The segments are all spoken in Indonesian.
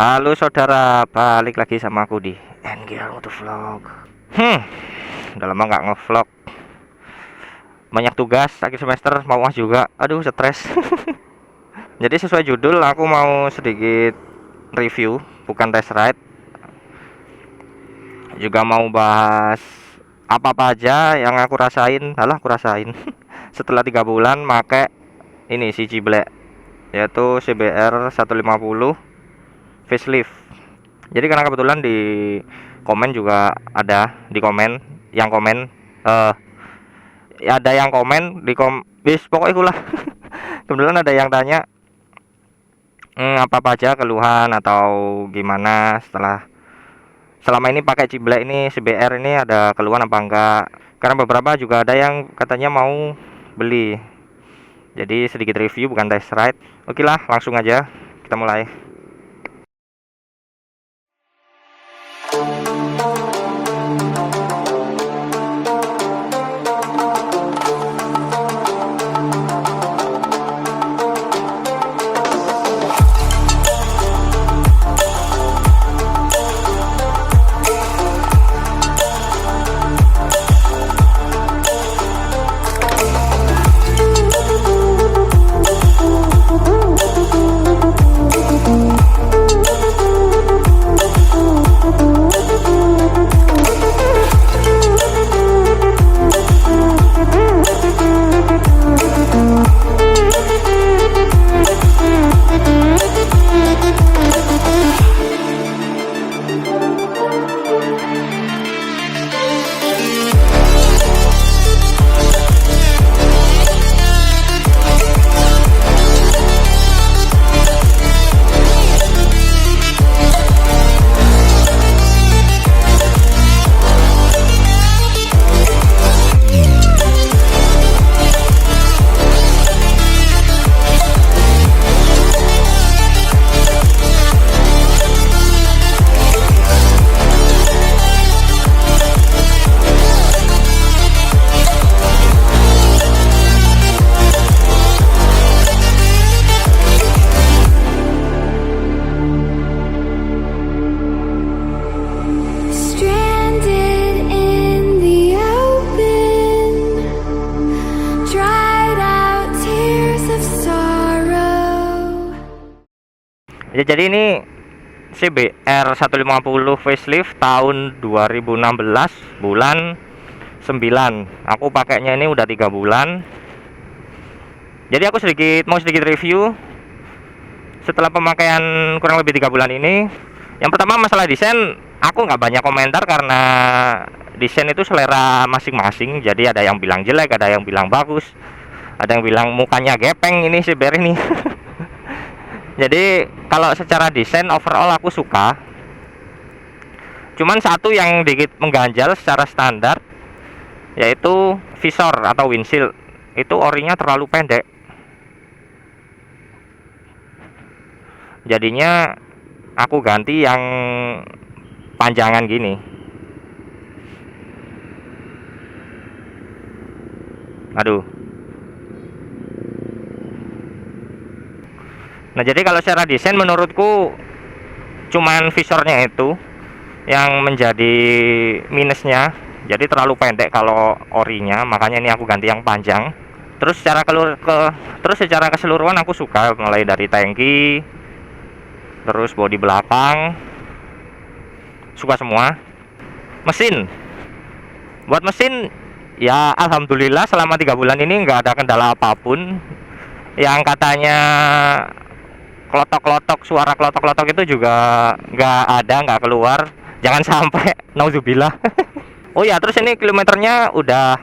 Halo saudara, balik lagi sama aku di NGR Motovlog. Udah lama nggak ngevlog. Banyak tugas akhir semester, mau uas juga. Aduh, stres. Jadi sesuai judul, aku mau sedikit review, bukan test ride. Juga mau bahas apa-apa aja yang aku rasain. Aku rasain setelah 3 bulan make ini si Ciblek, yaitu CBR 150 facelift. Jadi karena kebetulan di komen juga ada di komen yang komen ada yang komen di pokoknya itulah. Kebetulan ada yang tanya apa aja keluhan atau gimana setelah selama ini pakai Ciblek ini CBR ini, ada keluhan apa enggak, karena beberapa juga ada yang katanya mau beli. Jadi sedikit review bukan test ride. Oke lah, langsung aja kita mulai. Ya, jadi ini CBR 150 facelift tahun 2016 bulan 9. Aku pakainya ini udah 3 bulan. Jadi aku mau sedikit review setelah pemakaian kurang lebih 3 bulan ini. Yang pertama, masalah desain, aku nggak banyak komentar karena desain itu selera masing-masing. Jadi ada yang bilang jelek, ada yang bilang bagus, ada yang bilang mukanya gepeng ini CBR ini. Jadi kalau secara desain overall aku suka. Cuman satu yang dikit mengganjal secara standar, yaitu visor atau windshield. Itu orinya terlalu pendek. Jadinya aku ganti yang panjangan gini. Aduh. Nah, jadi kalau secara desain menurutku cuman visornya itu yang menjadi minusnya. Jadi terlalu pendek kalau orinya, makanya ini aku ganti yang panjang. Terus secara keseluruhan aku suka, mulai dari tangki, terus bodi belakang, suka semua. Buat mesin ya alhamdulillah selama 3 bulan ini nggak ada kendala apapun. Yang katanya suara klotok-klotok itu juga nggak keluar. Jangan sampai, nauzubillah. Oh ya, terus ini kilometernya udah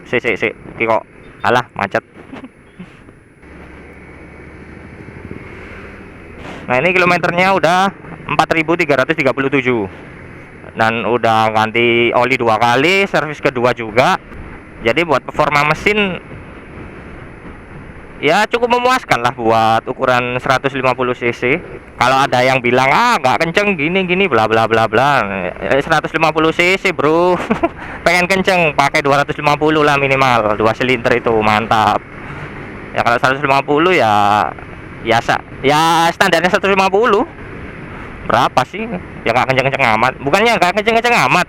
kok alah macet. Nah, ini kilometernya udah 4.337 dan udah ganti oli 2 kali, servis kedua juga. Jadi buat performa mesin ya cukup memuaskan lah buat ukuran 150 cc. Kalau ada yang bilang nggak kenceng gini bla bla bla bla, 150 cc bro. Pengen kenceng pakai 250 lah minimal, 2 silinder itu mantap. Ya kalau 150 ya biasa, ya standarnya 150. berapa sih ya, nggak kenceng-kenceng amat. Bukannya nggak kenceng-kenceng amat,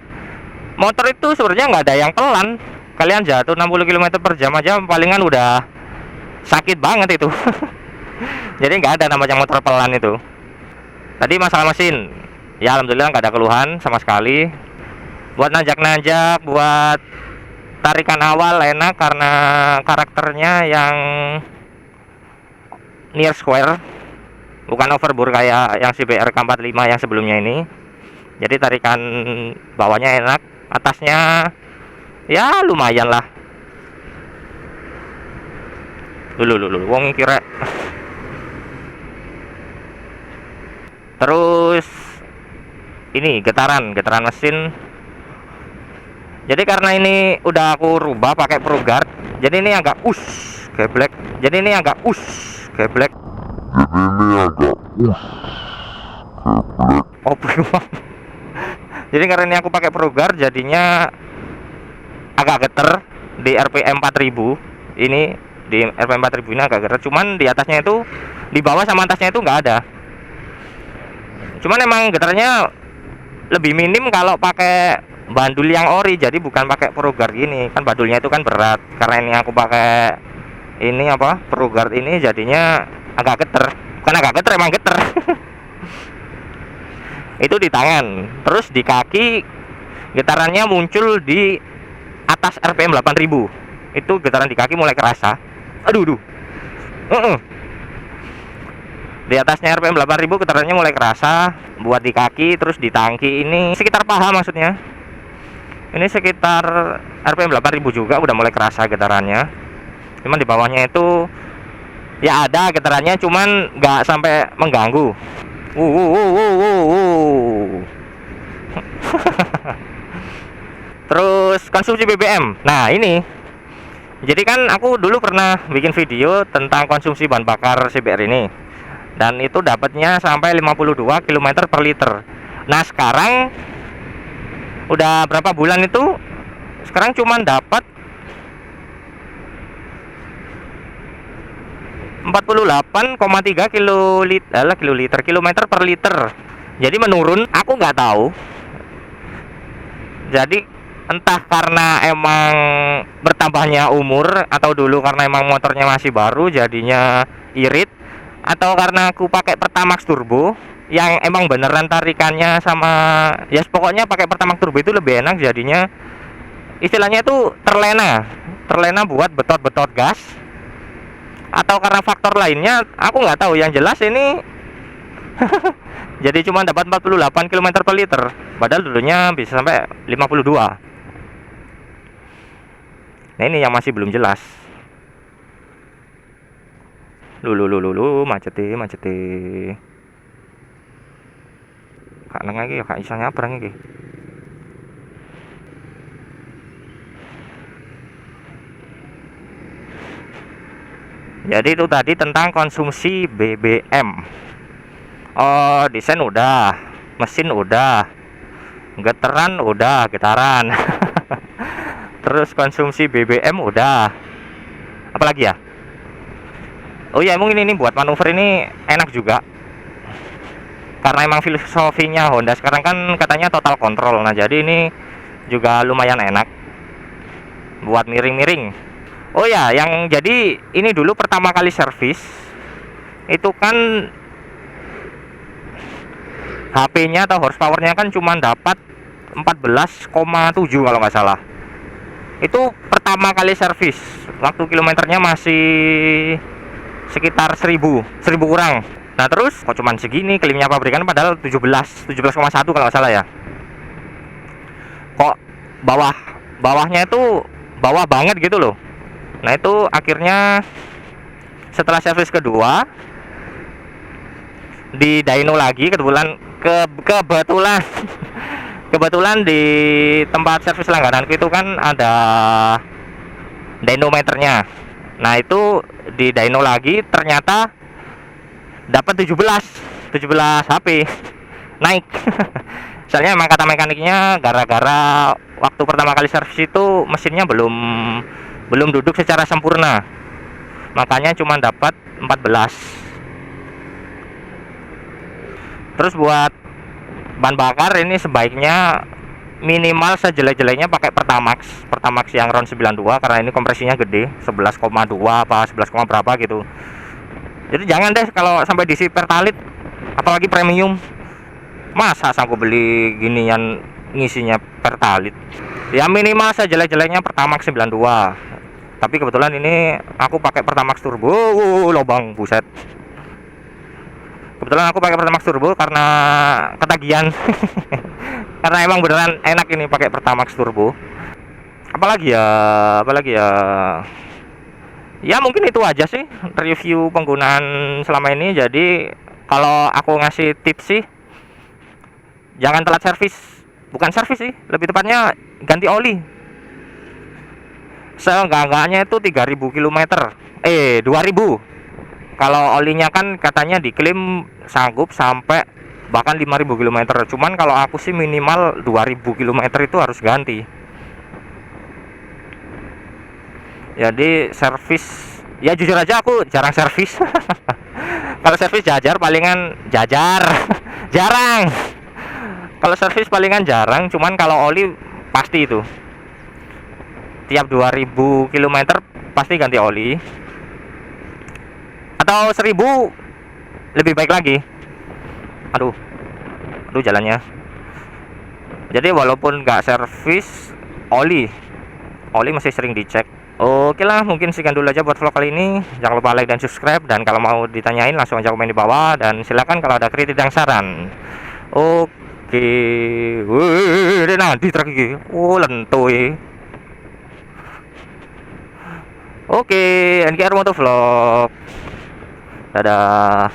motor itu sebenarnya nggak ada yang pelan. Kalian jatuh 60 km per jam aja palingan udah sakit banget itu. Jadi nggak ada namanya motor pelan itu. Tadi masalah mesin, ya alhamdulillah nggak ada keluhan sama sekali. Buat nanjak-nanjak, buat tarikan awal enak karena karakternya yang near square, bukan overbore kayak yang CBR K45 yang sebelumnya ini. Jadi tarikan bawahnya enak, atasnya ya lumayan lah. Dulu wong kira. Terus ini getaran mesin. Jadi karena ini udah aku rubah pakai ProGuard, jadi ini agak geblek. Jadi ini agak geblek. Oh, jadi karena ini aku pakai ProGuard, jadinya agak geter di RPM 4000. Ini di RPM 4000 ini agak geter. Cuman di atasnya itu, di bawah sama atasnya itu nggak ada. Cuman emang getarnya lebih minim kalau pakai bandul yang ori, jadi bukan pakai ProGuard gini. Kan bandulnya itu kan berat. Karena ini aku pakai ini apa? ProGuard ini jadinya agak geter. Bukan agak geter, emang geter. Itu di tangan. Terus di kaki getarannya muncul di atas RPM 8000. Itu getaran di kaki mulai kerasa. Aduh. Di atasnya RPM 8000 getarannya mulai kerasa. Buat di kaki, terus di tangki ini sekitar paha maksudnya. Ini sekitar RPM 8000 juga udah mulai kerasa getarannya. Cuman di bawahnya itu ya ada getarannya, cuman nggak sampai mengganggu. Terus konsumsi BBM. Nah ini, jadi kan aku dulu pernah bikin video tentang konsumsi bahan bakar CBR ini, dan itu dapatnya sampai 52 km per liter. Nah sekarang udah berapa bulan itu, sekarang cuman dapat 48,3 kilometer per liter. Jadi menurun, aku nggak tahu. Jadi entah karena emang bertambahnya umur, atau dulu karena emang motornya masih baru jadinya irit, atau karena aku pakai Pertamax Turbo yang emang beneran tarikannya sama ya pokoknya pakai Pertamax Turbo itu lebih enak, jadinya istilahnya itu terlena buat betot-betot gas, atau karena faktor lainnya aku nggak tahu. Yang jelas ini jadi cuma dapat 48 km per liter, padahal dulunya bisa sampai 52. Nah ini yang masih belum jelas. Maceti. Kak nang iki kak iso nyabrang iki. Jadi itu tadi tentang konsumsi BBM. Oh, desain udah, mesin udah, getaran. Terus konsumsi BBM udah. Apalagi ya? Oh ya, emang ini buat manuver ini enak juga. Karena emang filosofinya Honda sekarang kan katanya total control. Nah, jadi ini juga lumayan enak buat miring-miring. Oh ya, yang jadi ini dulu pertama kali servis itu kan HP-nya atau horsepower-nya kan cuma dapat 14,7 kalau nggak salah. Itu pertama kali servis, waktu kilometernya masih sekitar 1000 kurang. Nah terus kok cuman segini, klaimnya pabrikan padahal 17,1 kalau nggak salah ya. Kok bawahnya itu bawah banget gitu loh. Nah itu akhirnya setelah servis kedua di dyno lagi, kebetulan di tempat servis langgananku itu kan ada dynometernya. Nah itu di dyno lagi ternyata dapat 17 HP naik. Soalnya emang kata mekaniknya gara-gara waktu pertama kali servis itu mesinnya belum duduk secara sempurna, makanya cuma dapat 14. Terus buat Bahan bakar ini sebaiknya minimal sejelek-jeleknya pakai Pertamax yang RON 92, karena ini kompresinya gede, 11,2 apa 11, berapa gitu. Jadi jangan deh kalau sampai diisi Pertalite, apalagi premium. Masa sanggup beli ginian ngisinya Pertalite? Ya minimal sejelek-jeleknya Pertamax 92. Tapi kebetulan ini aku pakai Pertamax turbo. Lobang buset. Kebetulan aku pakai Pertamax turbo karena ketagihan. Karena emang beneran enak ini pakai Pertamax turbo. Apalagi ya, ya mungkin itu aja sih review penggunaan selama ini. Jadi kalau aku ngasih tips sih, jangan telat servis. Bukan servis sih, lebih tepatnya ganti oli. Seenggak-enggaknya itu 3000 km, 2000. Kalau olinya kan katanya diklaim sanggup sampai bahkan 5000 km. Cuman kalau aku sih minimal 2000 km itu harus ganti. Jadi servis, ya jujur aja aku jarang servis. Kalau servis jarang. Kalau servis palingan jarang, cuman kalau oli pasti itu. Tiap 2000 km pasti ganti oli. Atau 1000 lebih baik lagi. Aduh jalannya. Jadi walaupun nggak servis, oli masih sering dicek. Oke lah, mungkin sekian dulu aja buat vlog kali ini. Jangan lupa like dan subscribe, dan kalau mau ditanyain langsung aja komen di bawah, dan silakan kalau ada kritik dan saran. Oke. Wih, nanti truk iki. Lentuy. Oke, NKR Motovlog. Dadah.